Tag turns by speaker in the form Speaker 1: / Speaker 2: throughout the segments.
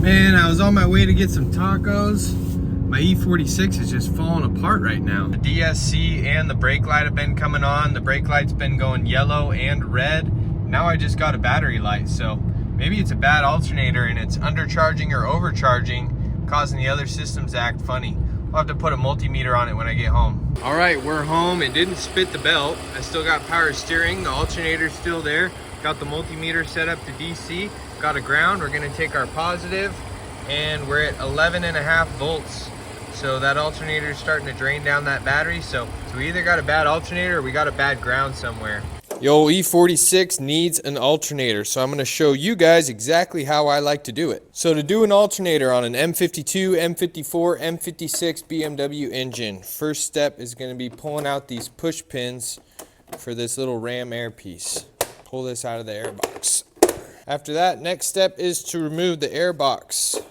Speaker 1: Man, I was on my way to get some tacos. My E46 is just falling apart right now. The DSC and the brake light have been coming on. The brake light's been going yellow and red. Now I just got a battery light, so maybe it's a bad alternator and it's undercharging or overcharging, causing the other systems to act funny. I'll have to put a multimeter on it when I get home. All right, we're home. It didn't spit the belt. I still got power steering. The alternator's still there. Got the multimeter set up to DC. Got a ground. We're gonna take our positive, and we're at 11.5 volts. So that alternator is starting to drain down that battery. So we either got a bad alternator or we got a bad ground somewhere. Yo, E46 needs an alternator, so I'm going to show you guys exactly how I like to do it. So to do an alternator on an M52, M54, M56 BMW engine, first step is going to be pulling out these push pins for this little ram air piece. Pull this out of the airbox. After that, next step is to remove the airbox.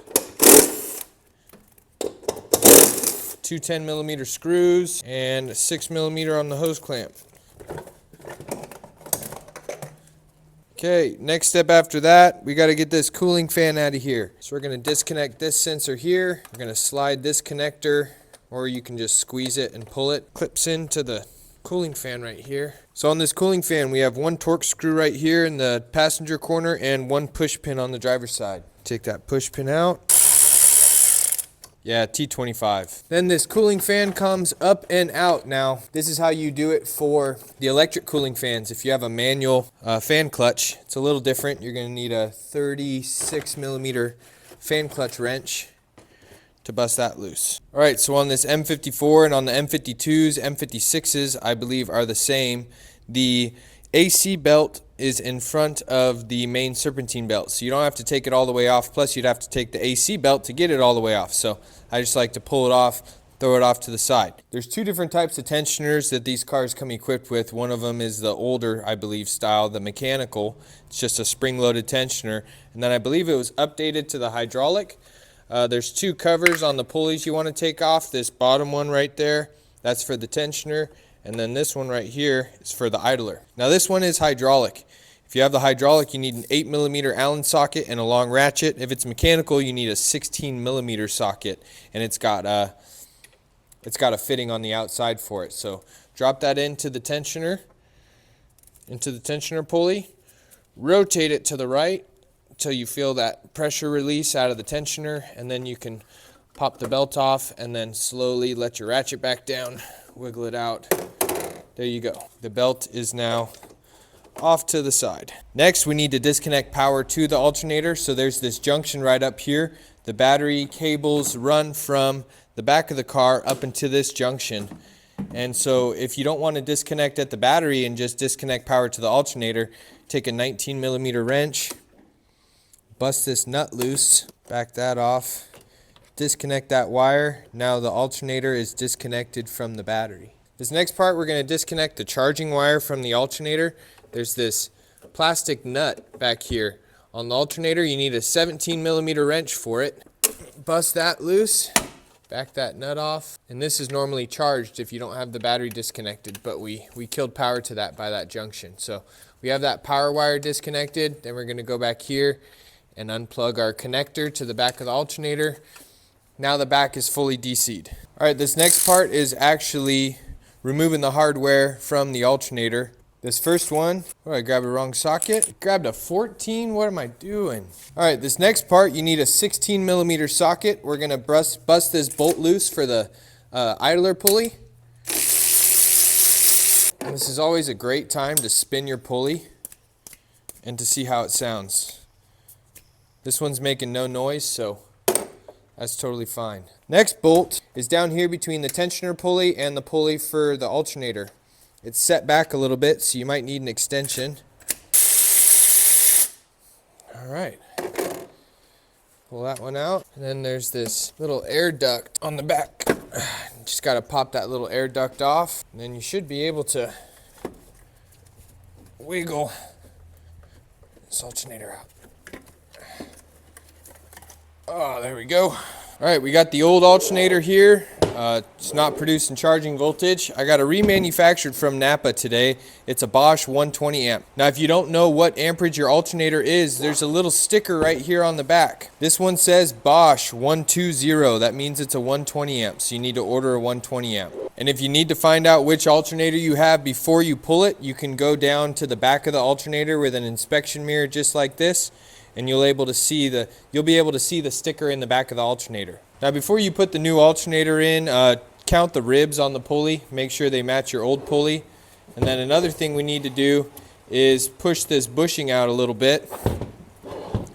Speaker 1: Two 10mm screws and 6mm on the hose clamp. Okay, next step after that, we got to get this cooling fan out of here. So we're going to disconnect this sensor here. We're going to slide this connector, or you can just squeeze it and pull it. Clips into the cooling fan right here. So on this cooling fan, we have one Torx screw right here in the passenger corner and one push pin on the driver's side. Take that push pin out. Yeah, T25. Then this cooling fan comes up and out. Now, this is how you do it for the electric cooling fans. If you have a manual fan clutch, it's a little different. You're gonna need a 36mm fan clutch wrench to bust that loose. All right, so on this M54 and on the M52s, M56s, I believe are the same. The AC belt is in front of the main serpentine belt, so you don't have to take it all the way off. Plus, you'd have to take the AC belt to get it all the way off. So I just like to pull it off, throw it off to the side. There's two different types of tensioners that these cars come equipped with. One of them is the older, I believe, style, the mechanical. It's just a spring-loaded tensioner. And then I believe it was updated to the hydraulic. There's two covers on the pulleys you want to take off. This bottom one right there, that's for the tensioner. And then this one right here is for the idler. Now this one is hydraulic. If you have the hydraulic, you need an 8mm Allen socket and a long ratchet. If it's mechanical, you need a 16mm socket, and it's got a fitting on the outside for it. So drop that into the tensioner pulley, rotate it to the right until you feel that pressure release out of the tensioner, and then you can pop the belt off and then slowly let your ratchet back down, wiggle it out. There you go. The belt is now off to the side. Next, we need to disconnect power to the alternator. So there's this junction right up here. The battery cables run from the back of the car up into this junction. And so if you don't want to disconnect at the battery and just disconnect power to the alternator, take a 19mm wrench, bust this nut loose, back that off, disconnect that wire. Now the alternator is disconnected from the battery. This next part, we're going to disconnect the charging wire from the alternator. There's this plastic nut back here. On the alternator, you need a 17mm wrench for it. Bust that loose, back that nut off. And this is normally charged if you don't have the battery disconnected, but we killed power to that by that junction. So we have that power wire disconnected. Then we're going to go back here and unplug our connector to the back of the alternator. Now the back is fully DC'd. All right, this next part is actually removing the hardware from the alternator. This first one, oh, I grabbed a wrong socket. Grabbed a 14, what am I doing? All right, this next part, you need a 16mm socket. We're gonna bust this bolt loose for the idler pulley. And this is always a great time to spin your pulley and to see how it sounds. This one's making no noise, so that's totally fine. Next bolt is down here between the tensioner pulley and the pulley for the alternator. It's set back a little bit, so you might need an extension. All right. Pull that one out. And then there's this little air duct on the back. Just got to pop that little air duct off. And then you should be able to wiggle this alternator out. Oh, there we go. All right, we got the old alternator here. It's not producing charging voltage. I got a remanufactured from Napa today. It's a Bosch 120 amp. Now if you don't know what amperage your alternator is, there's a little sticker right here on the back. This one says Bosch 120. That means it's a 120 amp, so you need to order a 120 amp. And if you need to find out which alternator you have before you pull it, you can go down to the back of the alternator with an inspection mirror just like this, and you'll be able to see the sticker in the back of the alternator. Now before you put the new alternator in, count the ribs on the pulley, make sure they match your old pulley. And then another thing we need to do is push this bushing out a little bit.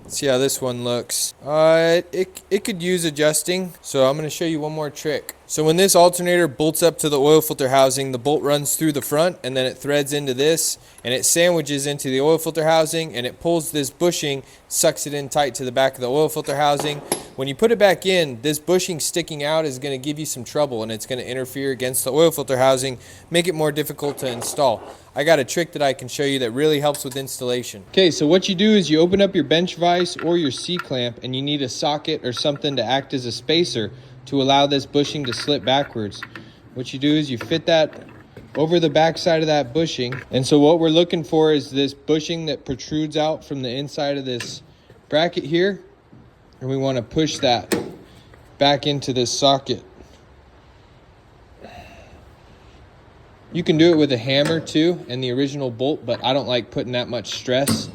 Speaker 1: See how this one looks. It could use adjusting, so I'm going to show you one more trick. So when this alternator bolts up to the oil filter housing, the bolt runs through the front and then it threads into this and it sandwiches into the oil filter housing and it pulls this bushing, sucks it in tight to the back of the oil filter housing. When you put it back in, this bushing sticking out is going to give you some trouble and it's going to interfere against the oil filter housing, make it more difficult to install. I got a trick that I can show you that really helps with installation. Okay, so what you do is you open up your bench vise or your C-clamp and you need a socket or something to act as a spacer to allow this bushing to slip backwards. What you do is you fit that over the back side of that bushing. And so what we're looking for is this bushing that protrudes out from the inside of this bracket here. And we want to push that back into this socket. You can do it with a hammer too and the original bolt, but I don't like putting that much stress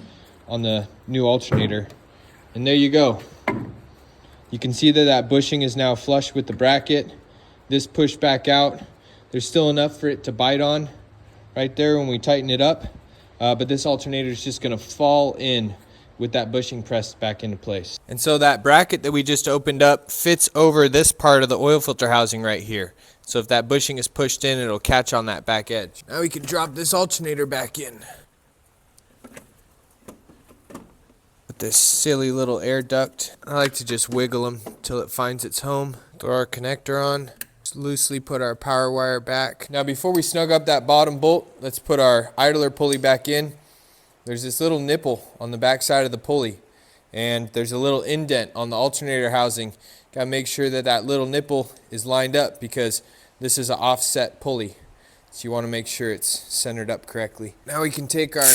Speaker 1: on the new alternator. And there you go. You can see that that bushing is now flush with the bracket. This pushed back out. There's still enough for it to bite on right there when we tighten it up. But this alternator is just going to fall in with that bushing pressed back into place. And so that bracket that we just opened up fits over this part of the oil filter housing right here. So if that bushing is pushed in, it'll catch on that back edge. Now we can drop this alternator back in. With this silly little air duct. I like to just wiggle them until it finds its home. Throw our connector on. Just loosely put our power wire back. Now before we snug up that bottom bolt, let's put our idler pulley back in. There's this little nipple on the back side of the pulley. And there's a little indent on the alternator housing. Gotta make sure that that little nipple is lined up because this is an offset pulley. So you want to make sure it's centered up correctly. Now we can take our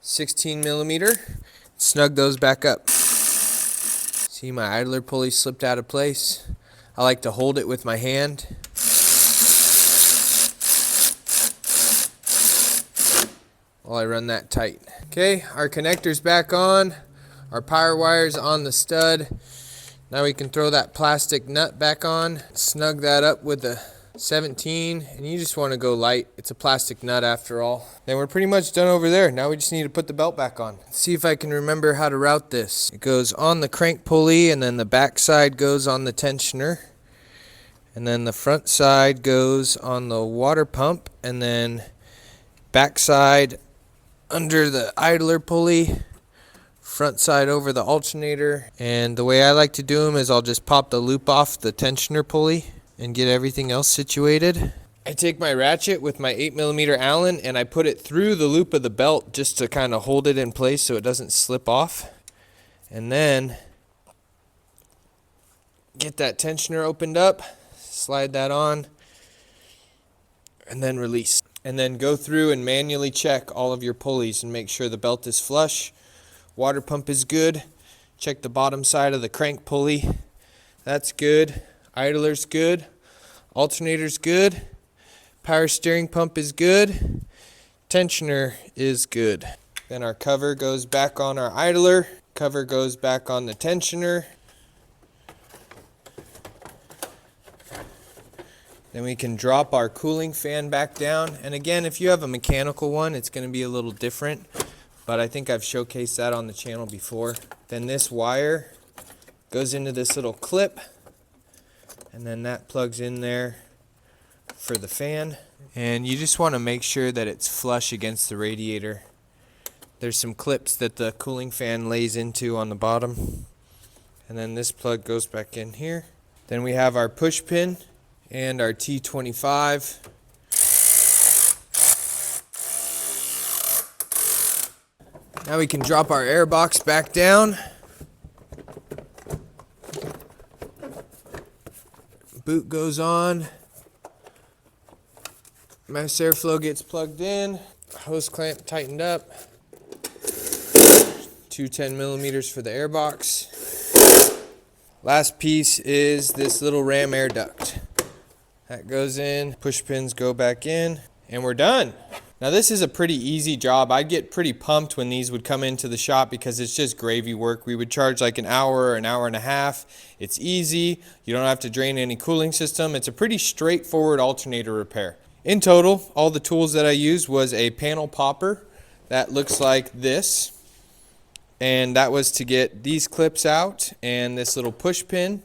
Speaker 1: 16 millimeter, snug those back up. See, my idler pulley slipped out of place. I like to hold it with my hand. While I run that tight. Okay, our connector's back on. Our power wire's on the stud. Now we can throw that plastic nut back on, snug that up with the 17, and you just want to go light. It's a plastic nut after all. Then we're pretty much done over there. Now we just need to put the belt back on. Let's see if I can remember how to route this. It goes on the crank pulley, and then the back side goes on the tensioner. And then the front side goes on the water pump, and then back side under the idler pulley. Front side over the alternator. And the way I like to do them is I'll just pop the loop off the tensioner pulley and get everything else situated. I take my ratchet with my 8mm Allen and I put it through the loop of the belt just to kind of hold it in place so it doesn't slip off. And then get that tensioner opened up, slide that on, and then release. And then go through and manually check all of your pulleys and make sure the belt is flush. Water pump is good. Check the bottom side of the crank pulley. That's good. Idler's good. Alternator's good. Power steering pump is good. Tensioner is good. Then our cover goes back on our idler. Cover goes back on the tensioner. Then we can drop our cooling fan back down. And again, if you have a mechanical one, it's going to be a little different. But I think I've showcased that on the channel before. Then this wire goes into this little clip. And then that plugs in there for the fan. And you just want to make sure that it's flush against the radiator. There's some clips that the cooling fan lays into on the bottom. And then this plug goes back in here. Then we have our push pin and our T25. Now we can drop our airbox back down. Boot goes on. Mass airflow gets plugged in. Hose clamp tightened up. 210 millimeters for the airbox. Last piece is this little ram air duct. That goes in, push pins go back in, and we're done. Now this is a pretty easy job. I'd get pretty pumped when these would come into the shop because it's just gravy work. We would charge like an hour and a half. It's easy. You don't have to drain any cooling system. It's a pretty straightforward alternator repair. In total, all the tools that I used was a panel popper that looks like this. And that was to get these clips out and this little push pin.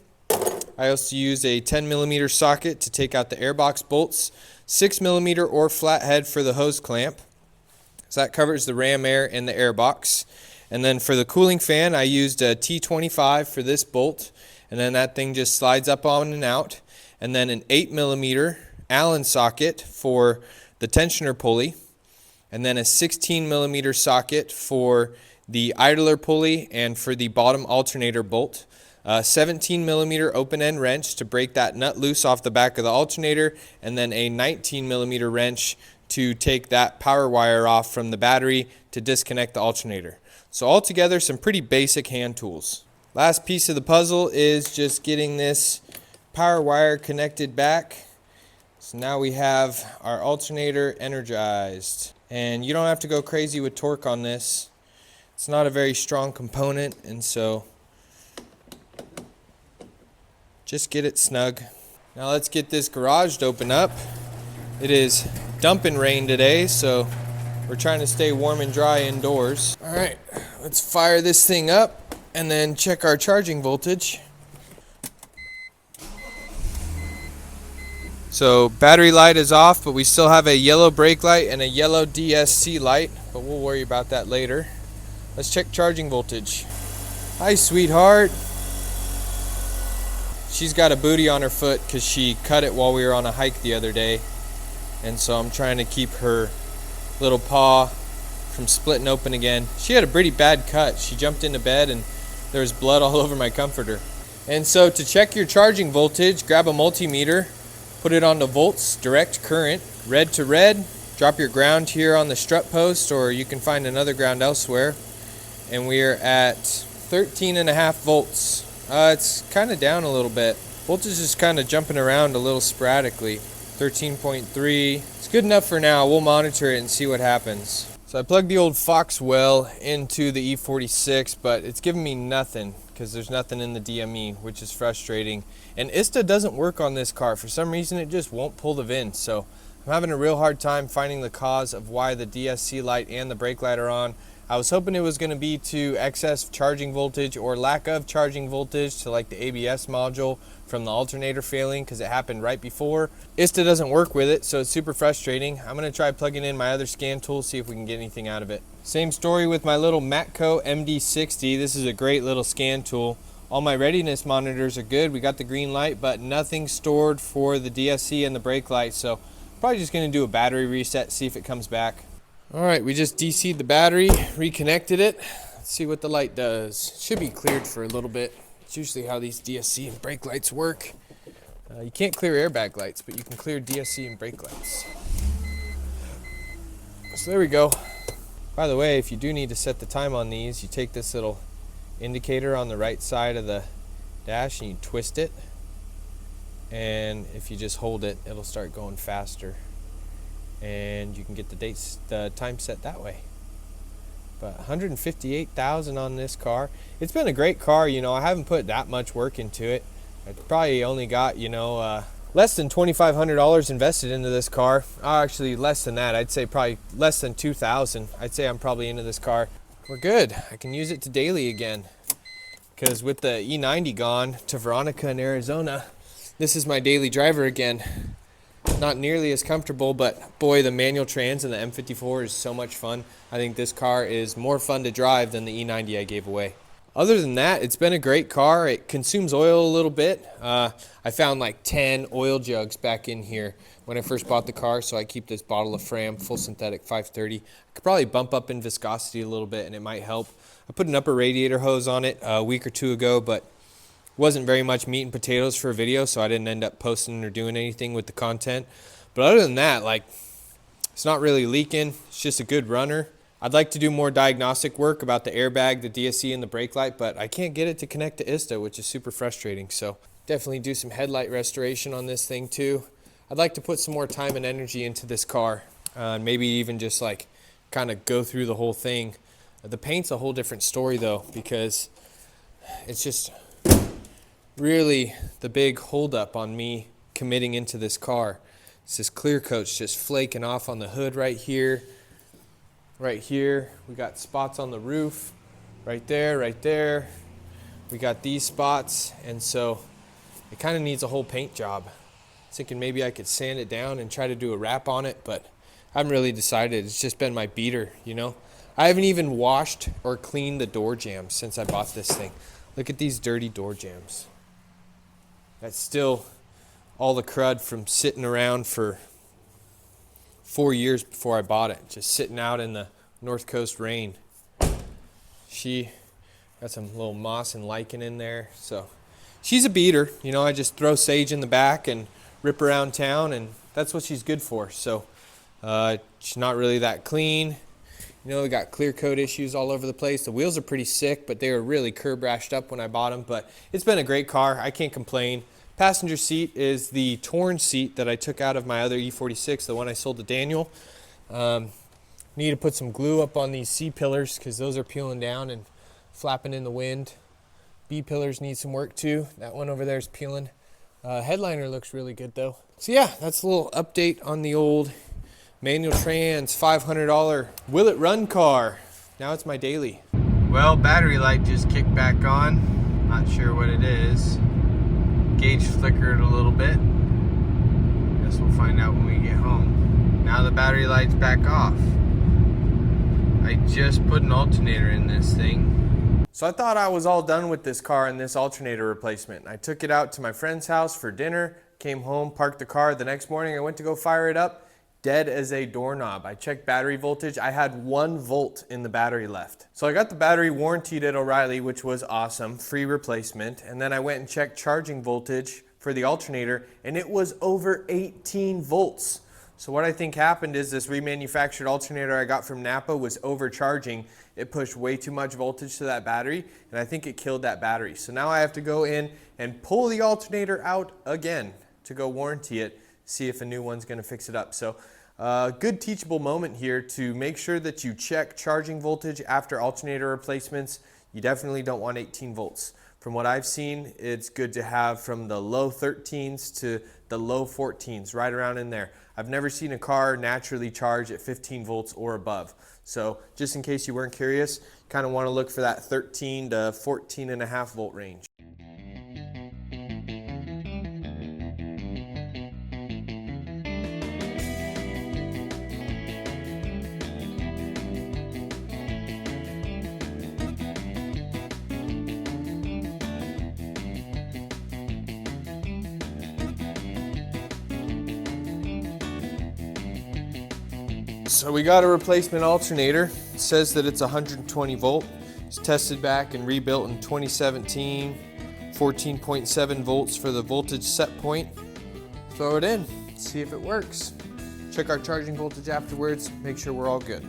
Speaker 1: I also used a 10 millimeter socket to take out the airbox bolts, 6 millimeter or flathead for the hose clamp. So that covers the ram air and the airbox. And then for the cooling fan, I used a T25 for this bolt. And then that thing just slides up on and out. And then an 8 millimeter Allen socket for the tensioner pulley. And then a 16 millimeter socket for the idler pulley and for the bottom alternator bolt. 17 millimeter open end wrench to break that nut loose off the back of the alternator, and then a 19 millimeter wrench to take that power wire off from the battery to disconnect the alternator. So altogether, some pretty basic hand tools. Last piece of the puzzle is just getting this power wire connected back. So now we have our alternator energized. And you don't have to go crazy with torque on this. It's not a very strong component, and so just get it snug. Now let's get this garage to open up. It is dumping rain today, so we're trying to stay warm and dry indoors. All right, let's fire this thing up and then check our charging voltage. So battery light is off, but we still have a yellow brake light and a yellow DSC light, but we'll worry about that later. Let's check charging voltage. Hi, sweetheart. She's got a booty on her foot because she cut it while we were on a hike the other day. And so I'm trying to keep her little paw from splitting open again. She had a pretty bad cut. She jumped into bed and there was blood all over my comforter. And so to check your charging voltage, grab a multimeter, put it onto volts, direct current, red to red. Drop your ground here on the strut post, or you can find another ground elsewhere. And we are at 13.5 volts. It's kind of down a little bit. Voltage is kind of jumping around a little sporadically. 13.3. It's good enough for now. We'll monitor it and see what happens. So I plugged the old Fox well into the E46, but it's giving me nothing because there's nothing in the DME, which is frustrating. And ISTA doesn't work on this car. For some reason, it just won't pull the VIN. So I'm having a real hard time finding the cause of why the DSC light and the brake light are on. I was hoping it was going to be to excess charging voltage or lack of charging voltage to like the ABS module from the alternator failing because it happened right before. ISTA doesn't work with it, so it's super frustrating. I'm going to try plugging in my other scan tool, see if we can get anything out of it. Same story with my little Matco MD60. This is a great little scan tool. All my readiness monitors are good. We got the green light, but nothing stored for the DSC and the brake light, so probably just going to do a battery reset, see if it comes back. All right, we just DC'd the battery, reconnected it. Let's see what the light does. Should be cleared for a little bit. It's usually how these DSC and brake lights work. You can't clear airbag lights, but you can clear DSC and brake lights. So there we go. By the way, if you do need to set the time on these, you take this little indicator on the right side of the dash and you twist it. And if you just hold it, it'll start going faster. And you can get the time set that way. But 158,000 on this car. It's been a great car, you know. I haven't put that much work into it. I probably only got, less than $2,500 invested into this car. Actually, less than that. I'd say probably less than 2,000. I'd say I'm probably into this car. We're good. I can use it to daily again. Because with the E90 gone to Veronica in Arizona, this is my daily driver again. Not nearly as comfortable, but boy, the manual trans and the M54 is so much fun. I think this car is more fun to drive than the E90 I gave away. Other than that, it's been a great car. It consumes oil a little bit. I found like 10 oil jugs back in here when I first bought the car, so I keep this bottle of Fram full synthetic 530. I could probably bump up in viscosity a little bit and it might help. I put an upper radiator hose on it a week or two ago, but Wasn't very much meat and potatoes for a video, so I didn't end up posting or doing anything with the content. But other than that, like, it's not really leaking. It's just a good runner. I'd like to do more diagnostic work about the airbag, the DSC, and the brake light, but I can't get it to connect to ISTA, which is super frustrating. So definitely do some headlight restoration on this thing too. I'd like to put some more time and energy into this car. Maybe even just like kind of go through the whole thing. The paint's a whole different story though, because it's just really the big holdup on me committing into this car. It's this clear coat's just flaking off on the hood right here. Right here, we got spots on the roof, right there. We got these spots, and so it kind of needs a whole paint job. Thinking maybe I could sand it down and try to do a wrap on it, but I haven't really decided. It's just been my beater, you know. I haven't even washed or cleaned the door jambs since I bought this thing. Look at these dirty door jambs. That's still all the crud from sitting around for 4 years before I bought it, just sitting out in the North Coast rain. She got some little moss and lichen in there, so she's a beater. You know, I just throw sage in the back and rip around town, and that's what she's good for. So she's not really that clean. You know, we got clear coat issues all over the place. The wheels are pretty sick, but they were really curb rashed up when I bought them. But it's been a great car. I can't complain. Passenger seat is the torn seat that I took out of my other E46, the one I sold to Daniel. Need to put some glue up on these C pillars because those are peeling down and flapping in the wind. B pillars need some work too. That one over there is peeling. Headliner looks really good though. So yeah, that's a little update on the old manual trans $500 Will It Run car. Now it's my daily. Well, battery light just kicked back on. Not sure what it is. Gauge flickered a little bit. Guess we'll find out when we get home. Now the battery light's back off. I just put an alternator in this thing. So I thought I was all done with this car and this alternator replacement. I took it out to my friend's house for dinner, came home, parked the car. The next morning I went to go fire it up. Dead as a doorknob. I checked battery voltage. I had 1 volt in the battery left. So I got the battery warranted at O'Reilly, which was awesome, free replacement. And then I went and checked charging voltage for the alternator, and it was over 18 volts. So what I think happened is this remanufactured alternator I got from Napa was overcharging. It pushed way too much voltage to that battery, and I think it killed that battery. So now I have to go in and pull the alternator out again to go warranty it, see if a new one's gonna fix it up. So good teachable moment here to make sure that you check charging voltage after alternator replacements. You definitely don't want 18 volts. From what I've seen, it's good to have from the low 13s to the low 14s, right around in there. I've never seen a car naturally charge at 15 volts or above. So just in case you weren't curious, kind of want to look for that 13 to 14.5 volt range. So we got a replacement alternator. It says that it's 120 volt. It's tested back and rebuilt in 2017. 14.7 volts for the voltage set point. Throw it in, see if it works. Check our charging voltage afterwards, make sure we're all good.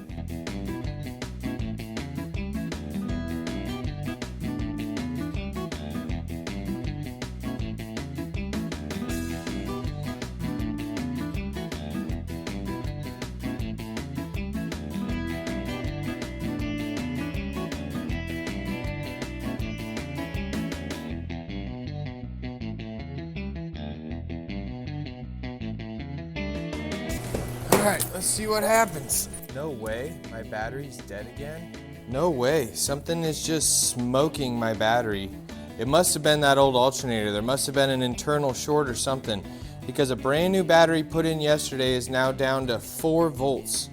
Speaker 1: All right, let's see what happens. No way, my battery's dead again? No way, something is just smoking my battery. It must have been that old alternator. There must have been an internal short or something, because a brand new battery put in yesterday is now down to 4 volts.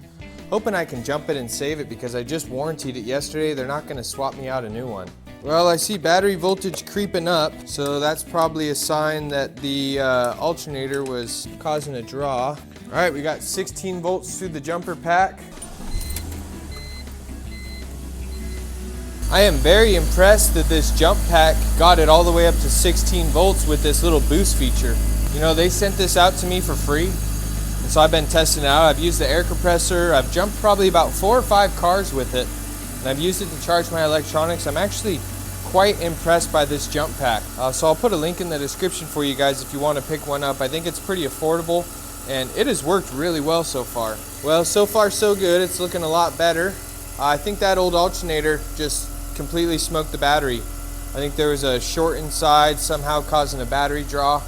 Speaker 1: Hoping I can jump it and save it because I just warranted it yesterday. They're not gonna swap me out a new one. Well, I see battery voltage creeping up, so that's probably a sign that the alternator was causing a draw. All right, we got 16 volts through the jumper pack. I am very impressed that this jump pack got it all the way up to 16 volts with this little boost feature. You know, they sent this out to me for free, and so I've been testing it out. I've used the air compressor. I've jumped probably about 4 or 5 cars with it, and I've used it to charge my electronics. I'm actually quite impressed by this jump pack. So I'll put a link in the description for you guys if you want to pick one up. I think it's pretty affordable, and it has worked really well so far. Well, so far so good. It's looking a lot better. I think that old alternator just completely smoked the battery. I think there was a short inside somehow causing a battery draw.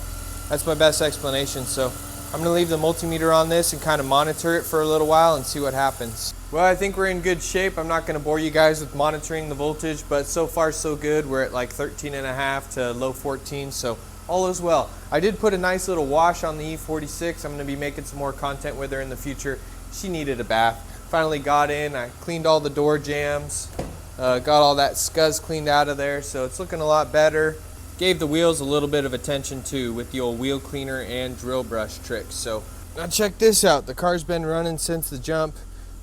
Speaker 1: That's my best explanation. So I'm going to leave the multimeter on this and kind of monitor it for a little while and see what happens. Well, I think we're in good shape. I'm not going to bore you guys with monitoring the voltage, but so far so good. We're at like 13.5 to low 14, so all is well. I did put a nice little wash on the E46. I'm going to be making some more content with her in the future. She needed a bath. Finally got in. I cleaned all the door jams. Got all that scuzz cleaned out of there, so it's looking a lot better. Gave the wheels a little bit of attention too with the old wheel cleaner and drill brush tricks. So now check this out. The car's been running since the jump.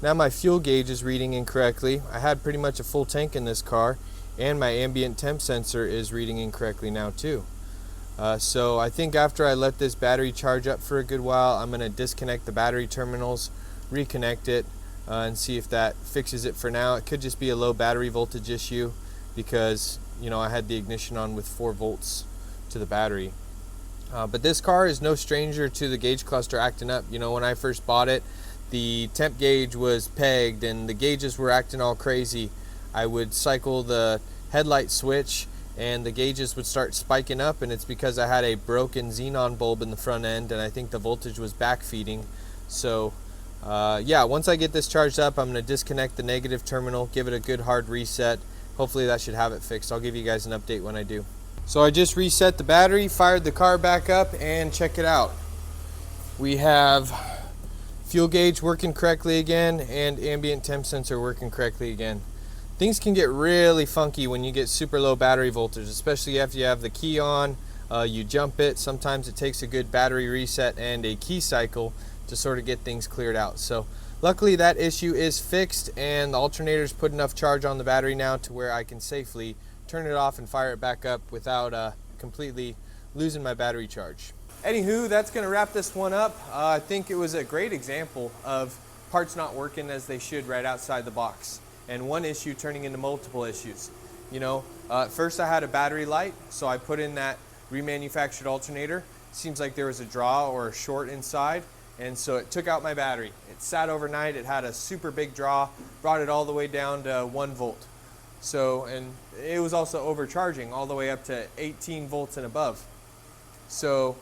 Speaker 1: Now my fuel gauge is reading incorrectly. I had pretty much a full tank in this car, and my ambient temp sensor is reading incorrectly now too. So I think after I let this battery charge up for a good while, I'm going to disconnect the battery terminals, reconnect it, and see if that fixes it for now. It could just be a low battery voltage issue because, you know, I had the ignition on with 4 volts to the battery. But this car is no stranger to the gauge cluster acting up. You know, when I first bought it, the temp gauge was pegged and the gauges were acting all crazy. I would cycle the headlight switch and the gauges would start spiking up, and it's because I had a broken xenon bulb in the front end, and I think the voltage was backfeeding. So yeah, once I get this charged up, I'm going to disconnect the negative terminal, give it a good hard reset. Hopefully that should have it fixed. I'll give you guys an update when I do. So I just reset the battery, fired the car back up, and check it out. We have fuel gauge working correctly again and ambient temp sensor working correctly again. Things can get really funky when you get super low battery voltage, especially after you have the key on, you jump it. Sometimes it takes a good battery reset and a key cycle to sort of get things cleared out. So luckily that issue is fixed, and the alternator's put enough charge on the battery now to where I can safely turn it off and fire it back up without completely losing my battery charge. Anywho, that's going to wrap this one up. I think it was a great example of parts not working as they should right outside the box, and one issue turning into multiple issues. You know, at first I had a battery light, so I put in that remanufactured alternator. Seems like there was a draw or a short inside, and so it took out my battery. It sat overnight, it had a super big draw, brought it all the way down to 1 volt. So, and it was also overcharging all the way up to 18 volts and above. So,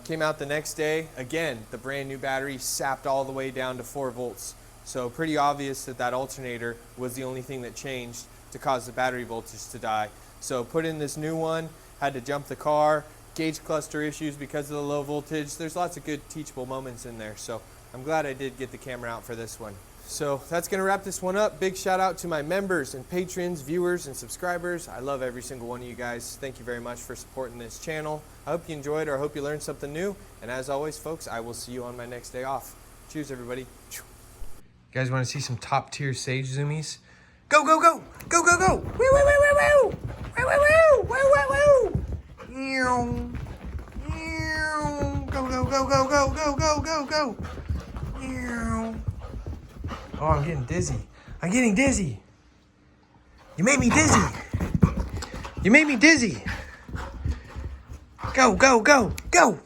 Speaker 1: came out the next day, again, the brand new battery sapped all the way down to 4 volts. So pretty obvious that that alternator was the only thing that changed to cause the battery voltage to die. So put in this new one, had to jump the car, gauge cluster issues because of the low voltage. There's lots of good teachable moments in there. So I'm glad I did get the camera out for this one. So that's going to wrap this one up. Big shout out to my members and patrons, viewers and subscribers. I love every single one of you guys. Thank you very much for supporting this channel. I hope you enjoyed, or I hope you learned something new. And as always, folks, I will see you on my next day off. Cheers, everybody. You guys want to see some top tier Sage zoomies? Go, go, go! Go, go, go! Woo, woo, woo, woo, woo! Woo, woo, woo! Woo, woo, woo! Ew. Ew. Go, go, go, go, go, go, go, go, go! Ew. Oh, I'm getting dizzy. I'm getting dizzy. You made me dizzy. You made me dizzy. Go, go, go, go!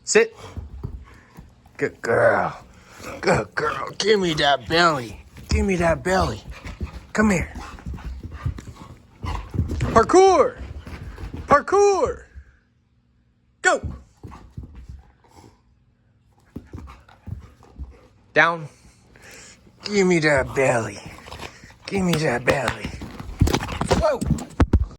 Speaker 1: Sit. Good girl. Good girl. Give me that belly. Give me that belly. Come here. Parkour. Parkour. Go. Down. Give me that belly. Give me that belly. Whoa.